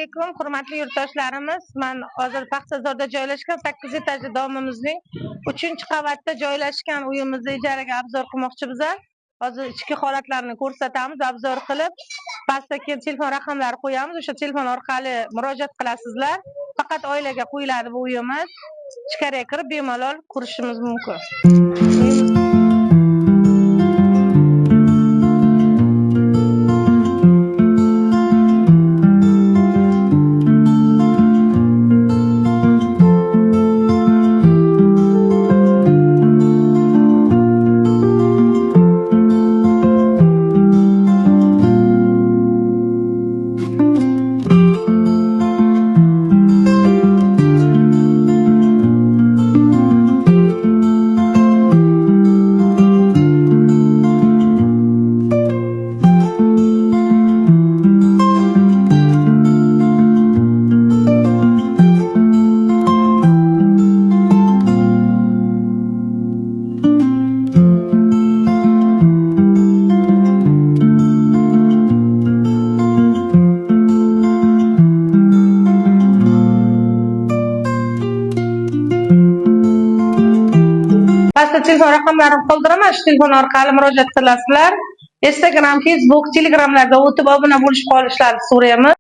alaykum, hurmatli yurtdoshlarimiz. Men hozir Paxtazorda joylashgan 8 etajli domimizning 3-qavatda joylashgan uyimizni ijaraga obzor qilmoqchimiz. Hozir ichki holatlarini ko'rsatamiz, obzor qilib, pastda keyin telefon raqamlari qo'yamiz. O'sha telefon orqali murojaat qilasizlar. Faqat oilaga qo'yiladi bu uyimiz. Ichkariga kirib bemalol ko'rishingiz mumkin. Pastda telefon raqamlarini qoldiraman, shu telefon orqali murojaat qilasizlar. Instagram, Facebook, Telegramlarda o'tib obuna bo'lib qolishlarini so'raymiz.